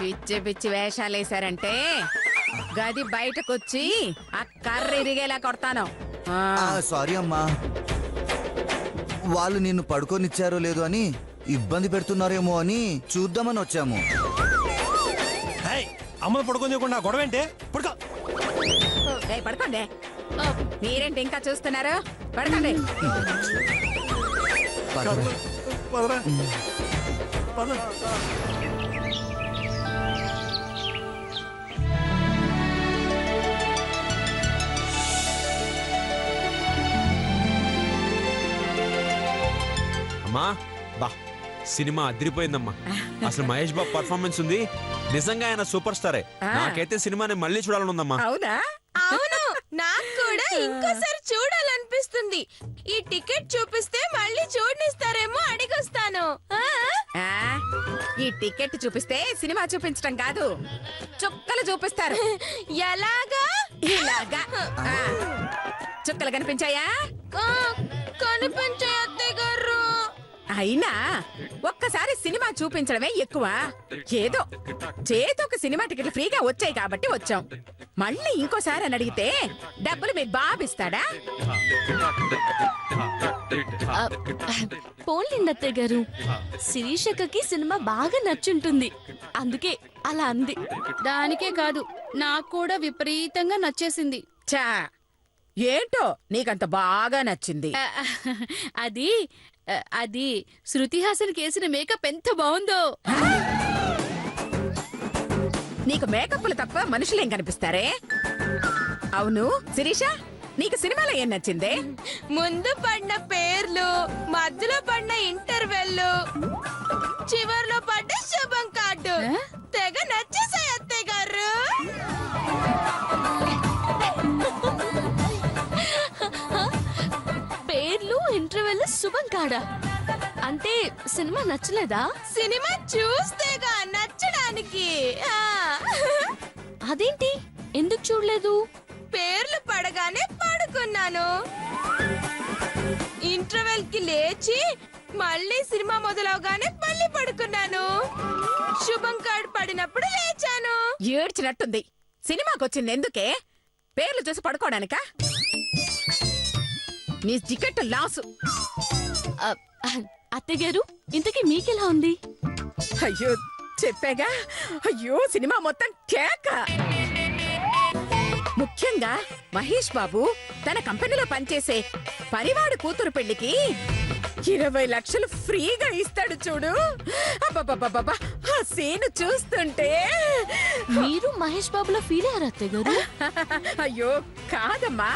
పిచ్చి పిచ్చి వేషాలేసారంటే గది బయటకొచ్చి ఆ కర్ర ఇరిగేలా కొడతాను. సారీ అమ్మా, వాళ్ళు నిన్ను పడుకోనిచ్చారో లేదో అని ఇబ్బంది పెడుతున్నారేమో అని చూద్దామని వచ్చాము. అమ్మను పడుకోనివ్వకుండా గొడవ ఏంటే? పడుకోండి. మీరేంటి ఇంకా చూస్తున్నారు? పడుకోండి. అమ్మా బా, సినిమా అదిరిపోయిందమ్మా. అసలు మహేష్ బాబు పర్ఫార్మెన్స్ ఉంది, నిజంగా ఆయన సూపర్ స్టారే. నాకైతే సినిమాని మళ్ళీ చూడాలనుందమ్మా. అవునా? అవును, నాకు కూడా ఇంకోసారి చూడాలనిపిస్తుంది. ఈ టికెట్ చూపిస్తే మళ్ళీ చూడనిస్తారేమో అడిగొస్తాను. ఈ టికెట్ చూపిస్తే సినిమా చూపించడం కాదు, చుక్కలు చూపిస్తారు. ఎలాగా? ఇలాగా. చుక్కలు కనిపించాయా? కనిపించాయి అత్తయ్య గారు. అయినా ఒక్కసారి సినిమా చూపించడమే ఎక్కువ. ఏదో చేతో ఒక సినిమా టికెట్లు ఫ్రీగా వచ్చాయి కాబట్టి వచ్చాం. మళ్ళీ ఇంకోసారి అని అడిగితే డబ్బులు మీ బాబు ఇస్తాడా? పోన్లేండి అత్తయ్య గారు, శిరీషకి సినిమా బాగా నచ్చుంటుంది, అందుకే అలా అంది. దానికే కాదు, నాకు కూడా విపరీతంగా నచ్చేసింది. చా, ఏంటో నీకంత బాగా నచ్చింది? అది అది శృతి హాసన్ కేసిన మేకప్ ఎంత బాగుందో. నీకు మేకప్లు తప్ప మనుషులేం కనిపిస్తారే? అవును శిరీష, నీకు సినిమాలో ఏం నచ్చిందే? ముందు పడిన పేర్లు, మధ్యలో పడిన ఇంటర్వెల్, చివర్లో పడ్డ శుభం కార్డు తెగ నచ్చేసాయి అత్తయ్య గారు. పేర్లు, ఇంటర్వెల్, శుభం కాడా అంటే సినిమా నచ్చలేదా? సినిమా చూస్తేగా నచ్చడానికి. అదేంటి, ఎందుకు చూడలేదు? పేర్లు పడగానే పడుకున్నాను, ఇంటర్వెల్ కి లేచి మళ్ళీ సినిమా మొదలవగానే మళ్ళీ పడుకున్నాను, శుభం కార్డ్ పడినప్పుడు లేచాను. ఏడ్చినట్టుంది. సినిమాకొచ్చింది ఎందుకే? పేర్లు చూసి పడుకోవడానికా? నీ టికెట్ లాసు. అత్తయ్య గారు, ఇంతకీ మీకెలా ఉంది? అయ్యో చెప్పాగా, అయ్యో సినిమా మొత్తం కేక. ముఖ్యంగా మహేష్ బాబు తన కంపెనీలో పనిచేసే పరివాడి కూతురు పెళ్లికి 20 లక్షలు ఫ్రీగా ఇస్తాడు చూడు. అబ్బబ్బబ్బబ్బా, ఆ సీన్ చూస్తుంటే మీరు మహేష్ బాబులో ఫీల్ అయ్యారు అత్తయ్య గారు? అయ్యో కాదమ్మా,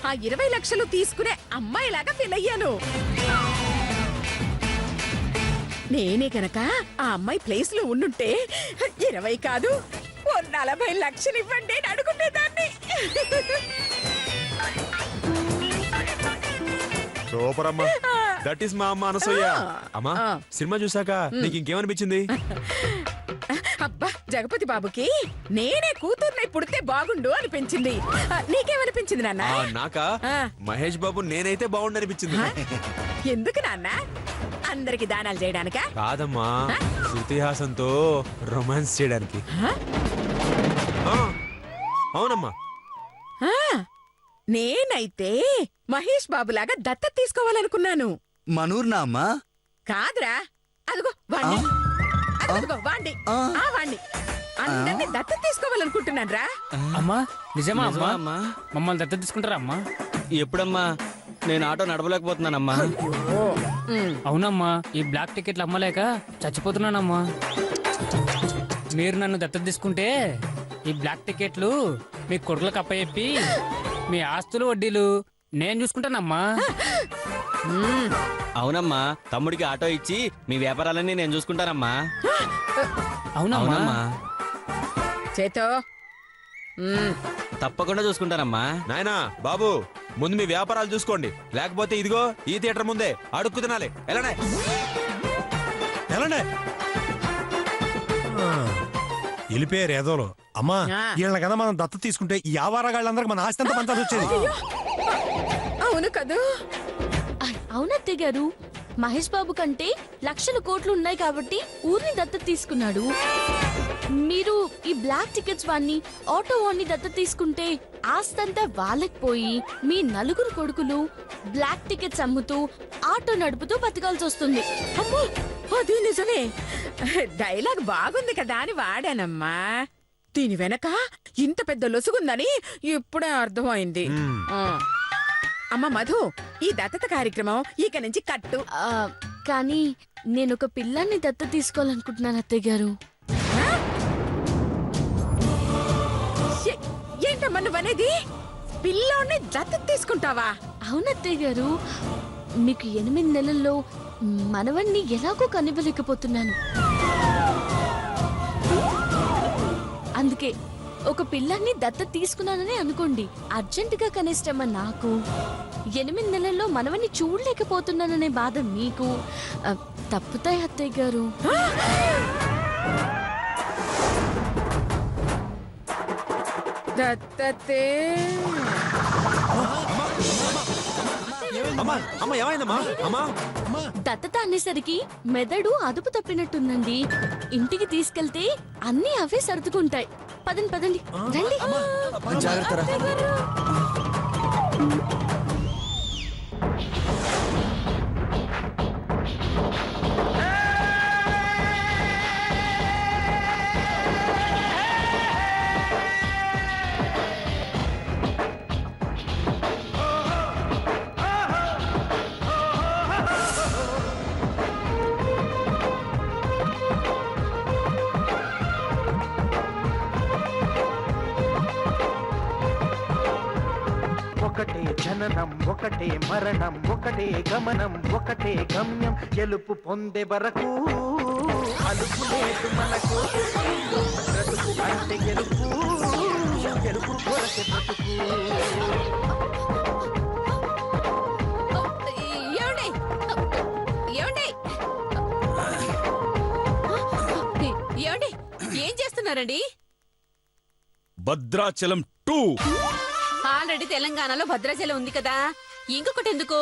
ఆ 20 లక్షలు తీసుకునే అమ్మాయిలాగా ఫీల్ అయ్యాను. నేనే గనక ఆ అమ్మాయి ప్లేస్ లో ఉండుంటే 20 కాదు 40 లక్షలు ఇవ్వండి అని అడుగునేదాన్ని. సూపర్ అమ్మా, దట్ ఈస్ మా అమ్మ అనసూయ. అమ్మా సినిమా చూసాక నీకు ఇంకేమనిపించింది? అబ్బా, జగపతి బాబుకి నేనే కూతుర్నై పుడితే బాగుండు అనిపించింది. నీకేమనిపించింది నాన్న? నాకా మహేష్ బాబు నేనైతే బాగుండు అనిపించింది. ఎందుకు నాన్న? అందరికి దానాలు చేయడానికా? కాదమ్మా, శృతి హాసన్ తో రొమాన్స్ చేయడానికి. అవునమ్మా. నేనైతే మహేష్ బాబు లాగా దత్తత తీసుకోవాలనుకున్నాను. మనూర్నా అమ్మా? కాదురా, అదిగో వాణ్ణి, అదిగో వాణ్ణి, ఆ వాణ్ణి అందరినీ దత్తత తీసుకోవాలనుకుంటున్నాను రా. అమ్మా నిజమా అమ్మా? మమ్మల్ని దత్తత తీసుకుంటారా అమ్మా? ఎప్పుడమ్మా? నేను ఆటో నడవలేకపోతున్నానమ్మా. అవునమ్మా, ఈ బ్లాక్ టికెట్లు అమ్మలేక చచ్చిపోతున్నానమ్మా. మీరు నన్ను దత్తత తీసుకుంటే ఈ బ్లాక్ టికెట్లు మీ కొడుకులకు అప్పచెప్పి మీ ఆస్తులు వడ్డీలు నేను చూసుకుంటానమ్మా. అవునమ్మా, తమ్ముడికి ఆటో ఇచ్చి మీ వ్యాపారాలన్నీ నేను చూసుకుంటానమ్మా. అవునమ్మా. చేతో తప్పకుండా చూసుకుంటానమ్మా. నాయనా బాబు, ముందు మీ వ్యాపారాలు చూసుకోండి, లేకపోతే ఇదిగో ఈ థియేటర్ ముందే అడుక్కు తినాలి. ఎలానే ఎలానే వెళ్ళిపోయారు ఏదోలో. అమ్మా ఆ. వీళ్ళని కదా మనం దత్త తీసుకుంటే ఈ ఆవారగాళ్ళందరికి మన ఆస్తి అంతా పంచాల్సి వచ్చేది. అవును కదూ. అవునత్తయ్య గారు, మహేష్ బాబు కంటే లక్షల కోట్లు ఉన్నాయి కాబట్టి ఊరిని దత్తత తీసుకున్నాడు. మీరు ఈ బ్లాక్ టికెట్స్ వాడిని, ఆటో వాడిని దత్తత తీసుకుంటే ఆస్తంతా వాళ్ళకి పోయి మీ నలుగురు కొడుకులు బ్లాక్ టికెట్స్ అమ్ముతూ ఆటో నడుపుతూ బతకాల్సి వస్తుంది. అమ్మో, అది నిజమే. డైలాగ్ బాగుంది కదా అని వాడానమ్మా. దీని వెనక ఇంత పెద్ద లొసుగుందని ఇప్పుడే అర్థమైంది. ఆ. అమ్మ మధు, ఈ దత్తత కార్యక్రమం ఇక నుంచి కట్టు. కానీ నేను ఒక పిల్లాన్ని దత్తత తీసుకోవాలనుకుంటున్నాను అత్తయ్య గారు. ఏ- ఏంటమ్మా నువ్వనేది? పిల్లోని దత్తత తీసుకుంటావా? అవునత్తయ్య గారు, మీకు 8 నెలల్లో మనవణ్ణి ఎలాగో కనివ్వలేకపోతున్నాను. అందుకే ఒక పిల్లాన్ని దత్తత తీసుకున్నానని అనుకోండి. అర్జెంటుగా కనిష్టమా నాకు, 8 నెలల్లో మనవణ్ణి చూడలేకపోతున్నాననే బాధ మీకు. తప్పుతాయి అత్తయ్య గారు. దత్తతే. అమ్మా అమ్మ ఏమైందమ్మా? అమ్మా దత్తత అనేసరికి మెదడు అదుపు తప్పినట్టుందండి. ఇంటికి తీసుకెళ్తే అన్నీ అవే సర్దుకుంటాయి. పదండి పదండి, రండి. జాగ్రత్త రా. ఒకటే జననం, ఒకటే మరణం, ఒకటే గమనం, ఒకటే గమ్యం. గెలుపు పొందే వరకు అలుపు లేదు మనకు. బ్రతుకు అంటే గెలుపు, గెలుపు కొరకే బ్రతుకు. ఏమండి? ఏమండి? ఏమండి? ఏం చేస్తున్నారండి? భద్రాచలం 2 ఆల్రెడీ తెలంగాణలో భద్రాచలం ఉంది కదా, ఇంకొకటి ఎందుకు?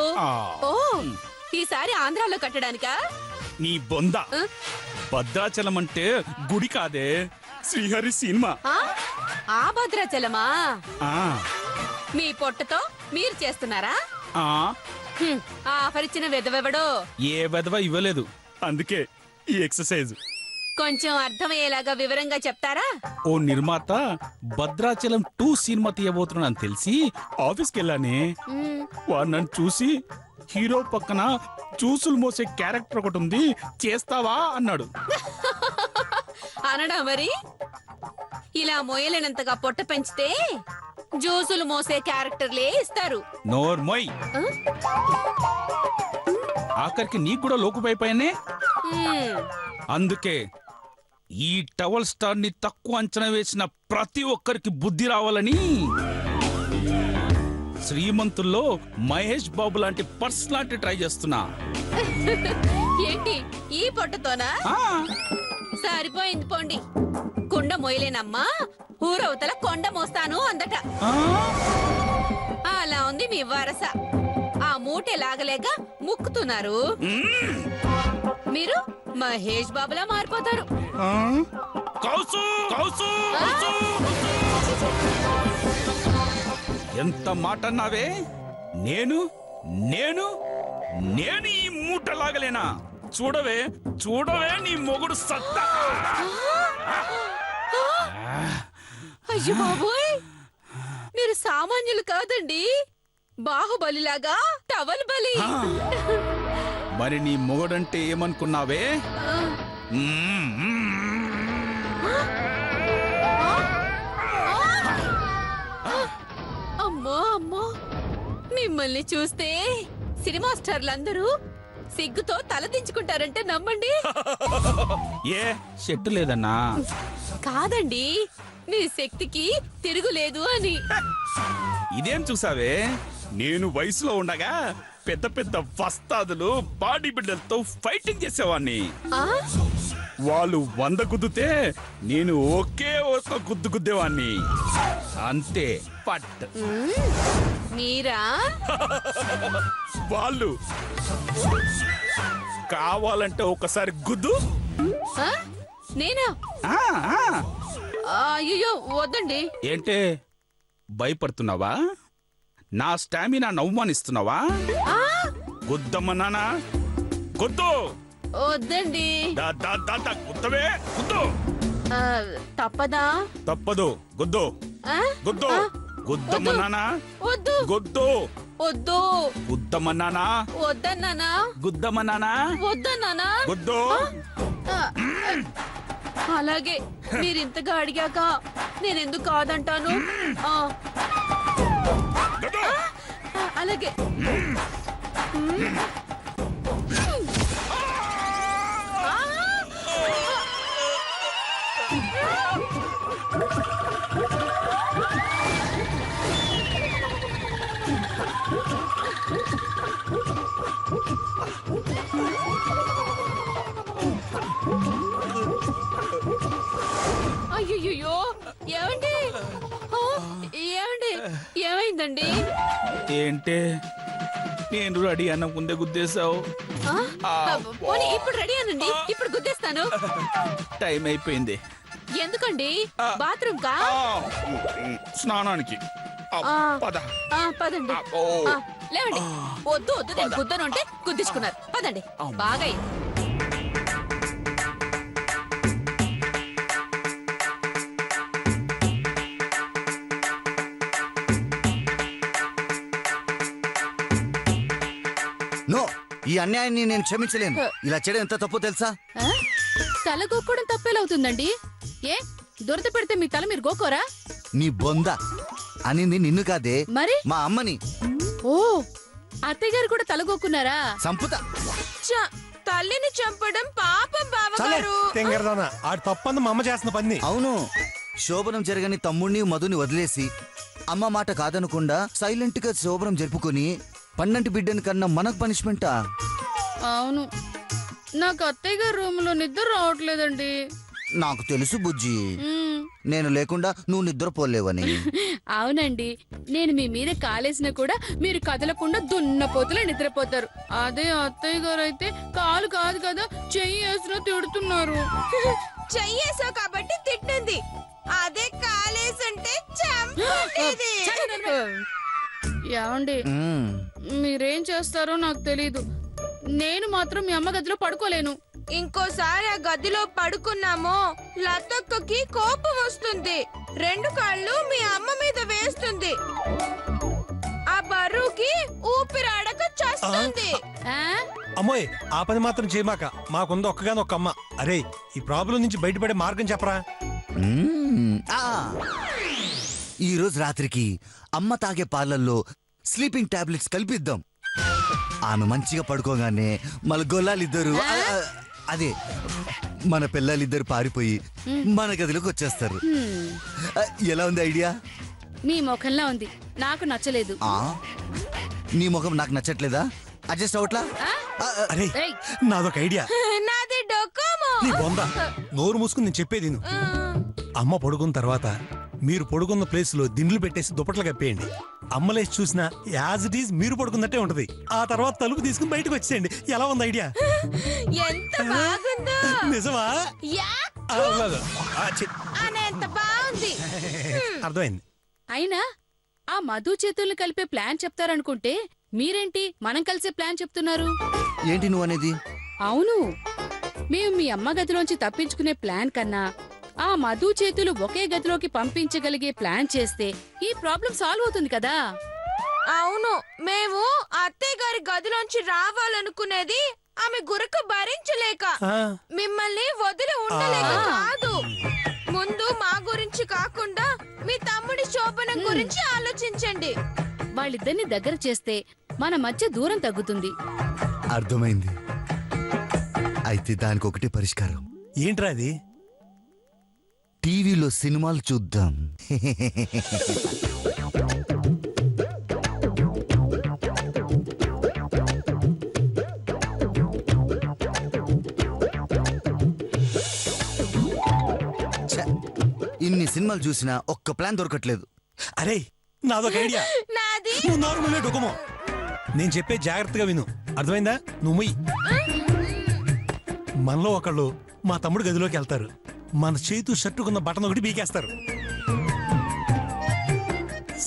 ఓ, ఈసారి ఆంధ్రాలో కట్టడానికా? నీ బొంద. ఆ? భద్రాచలం అంటే గుడి కాదే, శ్రీహరి సినిమా. ఆ భద్రాచలమా? ఆ మీ పొట్టతో మీరు చేస్తున్నారా? ఆ ఆ ఆఫర్ ఇచ్చిన వెదవెవడో? ఏ వెధవ ఇవ్వలేదు, అందుకే ఈ ఎక్సర్సైజ్. కొంచెం అర్థమయ్యేలాగా వివరంగా చెప్తారా? ఓ నిర్మాత భద్రాచలం 2 సినిమా తీయబోతున్నానని తెలిసి ఆఫీస్కి వెళ్ళానే. వాడు నన్ను చూసి, హీరో పక్కన జ్యూసులు మోసే క్యారెక్టర్ ఒకటి ఉంది, చేస్తావా అన్నాడు. అనడా మరి? ఇలా మోయలేనంతగా పొట్ట పెంచితే జ్యూసులు మోసే క్యారెక్టర్లే ఇస్తారు. నోర్మోయ్, ఆఖరికి నీకు కూడా లోకుపైపోయానే. అందుకే ఈ టవల్ స్టార్ ని తక్కువ అంచనా వేసిన ప్రతి ఒక్కరికి బుద్ధి రావాలని శ్రీమంతుల్లో మహేష్ బాబు లాంటి పర్సనాలిటీ ట్రై చేస్తున్నా. ఏంటి ఈ పొట్టతోనా? ఆ, సరిపోయింది పోండి. కుండ మోయలేనమ్మా, ఊరవతల కొండ మోస్తాను అందట. ఆ, అలా ఉంది మీ వరస. ఆ మూటె లాగలేక ముక్కుతున్నారు. మీరు మహేష్ బాబులా మారిపోతారు. ఆ, కౌసు, కౌసు, కౌసు. ఎంత మాట అన్నావే? నేను నేను నేను ఈ మూట లాగలేనా? చూడవే చూడవే నీ మొగుడు సత్తా. అయ్యో బాబోయ్, మీరు సామాన్యులు కాదండి, బాహుబలిలాగా టవల్ బలి. మరి నీ మొగుడంటే ఏమనుకున్నావే? అమ్మో అమ్మో, మిమ్మల్ని చూస్తే సినిమా స్టార్లందరూ సిగ్గుతో తలదించుకుంటారంటే నమ్మండి. ఏ చెట్టు లేదన్నా? కాదండి, మీ శక్తికి తిరుగులేదు అని. ఇదేం చూసావే? నేను వయసులో ఉండగా పెద్ద పెద్ద వస్తాదులు బాడీ బిల్డర్లతో ఫైటింగ్ చేసేవాడిని. ఆ? వాళ్ళు 100 గుద్దుతే నేను ఒకే ఒక గుద్దు గుద్దేవాణ్ణి. అంతే పట్. మీరా? వాళ్ళు కావాలంటే ఒకసారి గుద్దు. ఆ? నేనా? ఆ, ఆ. అయ్యో వద్దండి. ఏంటే భయపడుతున్నావా? నా స్టామినా అవమానిస్తున్నావా? గుద్దమ్మన్నానా? గుద్దు. వద్దండి. గుద్దవే, గుద్దు. తప్పదా? తప్పదు, గుద్దు. ఆ? గుద్దు. గుద్దమ్మన్నానా? వద్దు. గుద్దు. వద్దు. గుద్దమ్మన్నానా? వద్దన్నానా? గుద్దమ్మన్నానా? వద్దన్నానా? గుద్దు. ఆ, అలాగే మీరింతగా అడిగాక నేనెందుకు కాదంటాను? ఆ, గుద్దు. అలాగే. అయ్యయ్యో, ఏమండి? ఆ, ఏమండి? ఏమైందండి? ఏంటే నేను రెడీ అన్న ముందే గుద్దేశావు. పోనీ ఇప్పుడు రెడీ అనండి, ఇప్పుడు గుద్దేస్తాను. టైం అయిపోయింది. ఎందుకండి? బాత్రూమ్ కా? స్నానానికి. పద. పదండి. లేవండి. వద్దు వద్దు, నేను గుద్దను అంటే గుద్దించుకున్నారు. పదండి. బాగా అయింది. నో, ఈ అన్యాయాన్ని నేను క్షమించలేను. ఇలా చేయడం ఎంత తప్పు తెలుసా? తల గోక్కోవడం తప్పేలవుతుందండి. ఏ దురద పెడితే మీ తల మీరు గోకోరా? నీ బొంద అనింది నిన్ను కాదే, మరి మా అమ్మని. ఓ, అత్తయ్య గారు కూడా తల గోక్కున్నారా? సంపుతా. తల్లిని చంపడం పాపం బావగారు. తెంగరదానా ఆడు తప్పంది మా అమ్మ చేస్తున్న పని. అవును, శోభనం జరగని తమ్ముణ్ణి మధుని వదిలేసి అమ్మ మాట కాదనకుండా సైలెంట్ గా శోభనం జరుపుకొని పన్నంటి బిడ్డని కన్నా మనకు పనిష్మెంటా? అవును, నాకు అత్తయ్య గారి రూమ్ లో నిద్ర రావట్లేదండి. నాకు తెలుసు బుజ్జి, నేను లేకుండా నువ్వు నిద్రపోలేవని. అవునండి, నేను మీ మీద కాలేసినా కూడా మీరు కదలకుండా దున్నపోతులా నిద్రపోతారు. అదే అత్తయ్య గారు అయితే కాలు కాదు కదా చెయ్యి వేసినా తిడుతున్నారు. చెయ్యేసావు కాబట్టి తిట్టింది, అదే కాలేసంటే చంపేది. ఏమండి, మీరేం చేస్తారో నాకు తెలీదు. నేను మాత్రం మీ అమ్మ గదిలో పడుకోలేను. ఇంకోసారి ఆ గదిలో పడుకున్నామో లతక్కకి కోపం వస్తుంది. 2 కాళ్ళు మీ అమ్మ మీద వేస్తుంది. ఆ బరువుకి ఊపిరాడక చస్తుంది. అమ్మోయ్, ఆ పని మాత్రం చేయమాక. మాకుంది ఒక్కగానొక్క అమ్మ. అరే, ఈ ప్రాబ్లం నుంచి బయటపడే మార్గం చెప్పరా? ఈ రోజు రాత్రికి అమ్మ తాగే పాలల్లో స్లీపింగ్ టాబ్లెట్స్ కలిపిద్దాం. ఆమె మంచిగా పడుకోగానే మన గొల్లాలిద్దరు, అదే మన పిల్లలిద్దరు పారిపోయి మన గదిలోకి వచ్చేస్తారు. ఎలా ఉంది ఐడియా? మీ ముఖంలా ఉంది, నాకు నచ్చలేదు. నీ ముఖం నాకు నచ్చట్లేదా? అడ్జస్ట్ అవట్లా? అరే, నాదొక ఐడియా. నాది డొకోమో. నీ బొంద, నోరు మూసుకుని నేను చెప్పేది విను. అమ్మ పడుకున్న తర్వాత మీరు పడుకున్న ప్లేస్ లో దిండ్లు పెట్టేసి దుప్పట్లు కప్పేయండి. అమ్మలేసి చూసినా యాజ్ ఇట్ ఈజ్ మీరు పడుకున్నట్టే ఉంటది. ఆ తర్వాత తలుపు తీసుకుని బయటకు వచ్చేయండి. ఎలా ఉంది ఐడియా? ఎంత బాగుందో. నిజమా? ఎంత బాగుంది. అర్థమైంది. అయినా ఆ మధు చేతుల్ని కలిపే ప్లాన్ చెప్తారనుకుంటే మీరేంటి మనం కలిసే ప్లాన్ చెప్తున్నారు? ఏంటి నువ్వు అనేది? అవును, మేము మీ అమ్మ గదిలోంచి తప్పించుకునే ప్లాన్ కన్నా ఆ మధు చేతులు ఒకే గదిలోకి పంపించగలిగే ప్లాన్ చేస్తే ఈ ప్రాబ్లం సాల్వ్ అవుతుంది కదా. అవును, మేము అత్తయ్య గారి గదిలోంచి రావాలనుకునేది ఆమె గురకు భరించలేక, మిమ్మల్ని వదిలి ఉండలేక కాదు. ముందు మా గురించి కాకుండా మీ తమ్ముడి శోభనం గురించి ఆలోచించండి. వాళ్ళిద్దరిని దగ్గర చేస్తే మన మధ్య దూరం తగ్గుతుంది. అర్థమైంది. అయితే దానికి ఒకటి పరిష్కారం. ఏంట్రా అది? టీవీలో సినిమాలు చూద్దాం. సినిమాలు చూసినా ఒక్క ప్లాన్ దొరకట్లేదు. అరే నాదొక ఐడియా. నాది నువ్వు నార్మల్ డొకమో. నేను చెప్పే జాగ్రత్తగా విను, అర్థమైందా? నువ్వు మొయ్యి. మనలో ఒకళ్ళు మా తమ్ముడు గదిలోకి వెళ్తారు. మన చేతు షర్టుకున్న బటన్ ఒకటి బీకేస్తారు.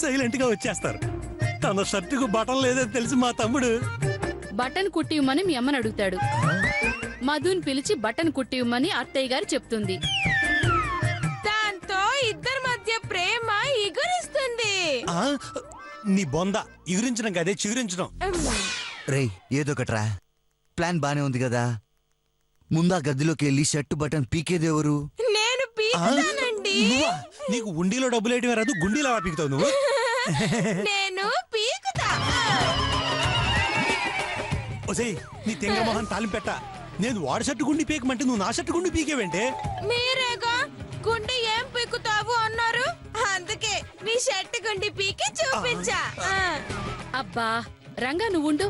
సైలెంట్ గా వచ్చేస్తారు. తన షర్టుకు బటన్ లేదని తెలిసి మా తమ్ముడు బటన్ కుట్టివ్వమని మీ అమ్మని అడుగుతాడు. మధుని పిలిచి బటన్ కుట్టివ్వమని అత్తయ్య గారు చెప్తుంది. దాంతో ఇద్దరి మధ్య ప్రేమ ఎగురిస్తుంది. ఆ, నీ బొంద ఎగురించడం కదే చిగురించడం. రేయ్ ఏదొకట్రా, ప్లాన్ బానే ఉంది కదా. ముందా గదిలోకి వెళ్ళి షర్టు బటన్ పీకేదెవరు? నేను ఆ? పీకుతానండి. నువ్వా? నీకు ఉండిలో డబ్బులు వేయటమే రాదు, గుండీలో పీకుతావు నువ్వు. నేను పీకుతా. ఒసేయ్ నీ తెంగ మొహం తాలింపు పెట్ట. నేను వాడి షర్టు గుండి పీకమంటే నువ్వు నా షర్టు గుండి పీకేవేంటే? మీరేగా గుండె ఏం పీకుతావు అన్నారు, అందుకే నీ షర్ట్ గుండి పీకి చూపించా. అబ్బా రంగా నువ్వుండు.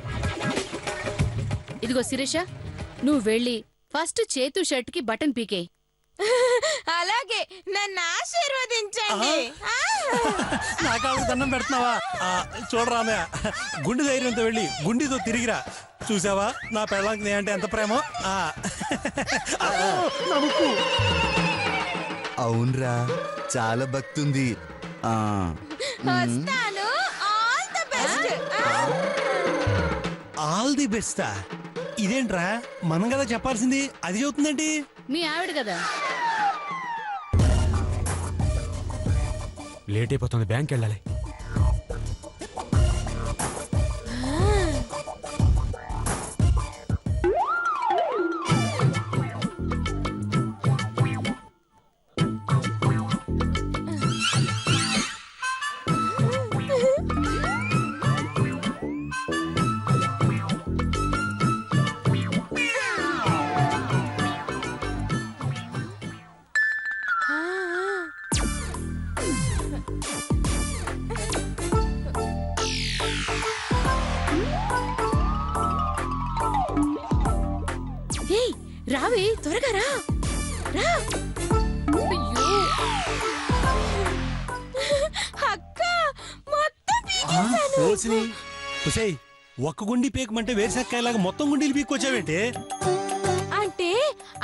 ఇదిగో శిరీష, నువ్వు వెళ్ళి ఫస్ట్ చేతు షర్ట్ కి బటన్ పీకే. అలాగే నన్ను ఆశీర్వదించండి. నా కాళ్ళకి దండం పెడుతున్నావా? చూడరా అన్నయ్య, గుండె ధైర్యంతో వెళ్ళి గుండెతో తిరిగిరా. చూసావా నా పెళ్ళానికి నే అంటే ఎంత ప్రేమో. అవునరా, చాలా భక్తుంది. వస్తాను. All the best. All the బెస్టా? ఇదేంట్రా, మనం కదా చెప్పాల్సింది, అది చెబుతుందేంటి? మీ ఆవిడ కదా. లేట్ అయిపోతుంది, బ్యాంక్ వెళ్ళాలి. ఏయ్ రావే, త్వరగా రా. రా. అయ్యో. అక్క మొత్తం పీకేశాను. ఓసిని ఒసేయ్, ఒక్క గుండి పీకమంటే వేరుశక్కాయలాగా మొత్తం గుండీలు పీక్కొచ్చావేంటి? అంటే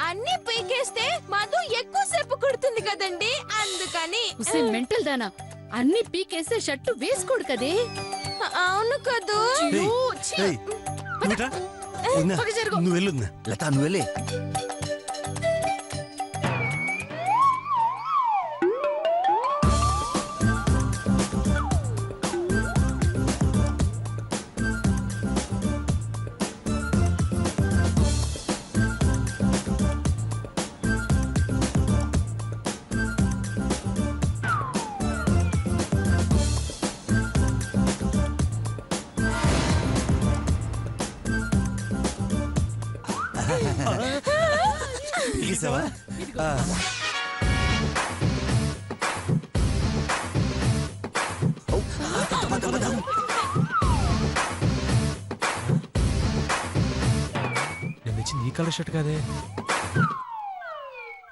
అన్ని పీకేస్తే మధు ఎక్కువసేపు కుడుతుంది కదండి, అందుకని. ఉసే మెంటల్ దానా, అన్ని పీకేస్తే షర్టు వేసుకోడు కదే. అవును కదూ. ఏయ్, ఏయ్, నువ్వురా. వదినా, పక్క జరుగు. నువ్వు వెళ్ళు. లత నువ్వు వెళ్ళే. పీకేసావా? నేను తెచ్చింది ఈ కలర్ షర్ట్ కాదే.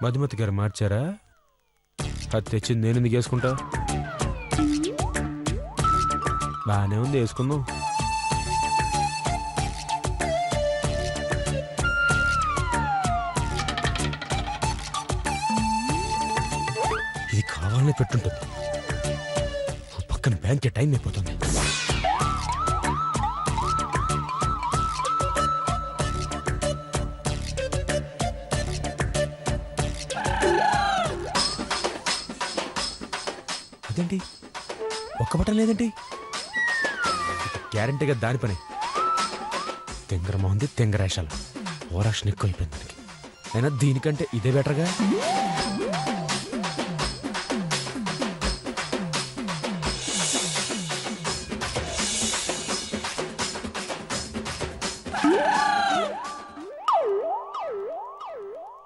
మధుమతి గారు మార్చారా? అది తెచ్చింది నేను ఎందుకు వేసుకుంటా? బానే ఉంది, వేసుకుందాం. ఇది కావాలని పెట్టుంటుంది. పక్కన బ్యాంక్ టైం అయిపోతుంది. అదేంటి ఒక్క బటన్ లేదేంటి? గ్యారంటీగా దాని పని. తెంగర మొహంది తెంగరేషాలు. ఓరాక్షన్ ఎక్కువ అయిపోయింది దానికి. అయినా దీనికంటే ఇదే బెటర్గా.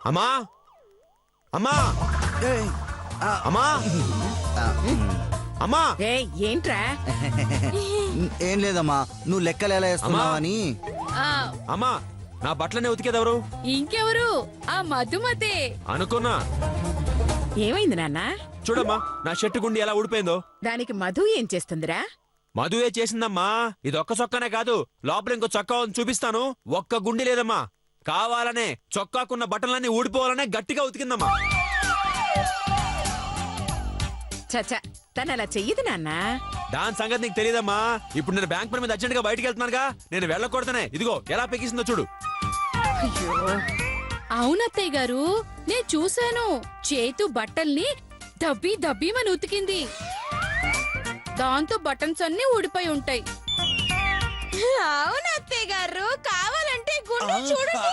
అమ్మా అమ్మా అమ్మా అమ్మా. ఏంట్రా? ఏం లేదమ్మా, నువ్వు లెక్కలు ఎలా వేస్తున్నావని. అమ్మా, నా బట్టలనే ఉతికేదెవరు? ఇంకెవరు? ఆ మధుమతే. అనుకున్నా. ఏమైంది నాన్న? చూడమ్మా నా షర్టు గుండి ఎలా ఊడిపోయిందో. దానికి మధు ఏం చేస్తుందిరా? మధువే చేసిందమ్మా. ఇది ఒక్క చొక్కానే కాదు, లోపల ఇంకో చొక్కా ఉంది చూపిస్తాను. ఒక్క గుండి లేదమ్మా, కావాలనే చొక్కాకున్న బట్టలన్నీ ఊడిపోవాలనే గట్టిగా ఉతికిందమ్మా. చచ్చా, తను అలా చెయ్యదు నాన్న. దాని సంగతి నీకు తెలియదమ్మా. ఇప్పుడు నేను బ్యాంక్ పని మీద అర్జెంట్ గా బయటికి వెళ్తున్నానుగా, నేను వెళ్ళకూడదనే ఇదిగో ఎలా పెకిసిందో చూడు. అవునత్తయ్య గారు, నేను చూశాను. చేతు బట్టల్ని దబ్బి దబ్బిమని ఉతికింది. దాంతో బటన్స్ అన్ని ఊడిపోయి ఉంటాయి. అవును అత్తయ్య గారు, కావాలంటే గుండె చూడండి.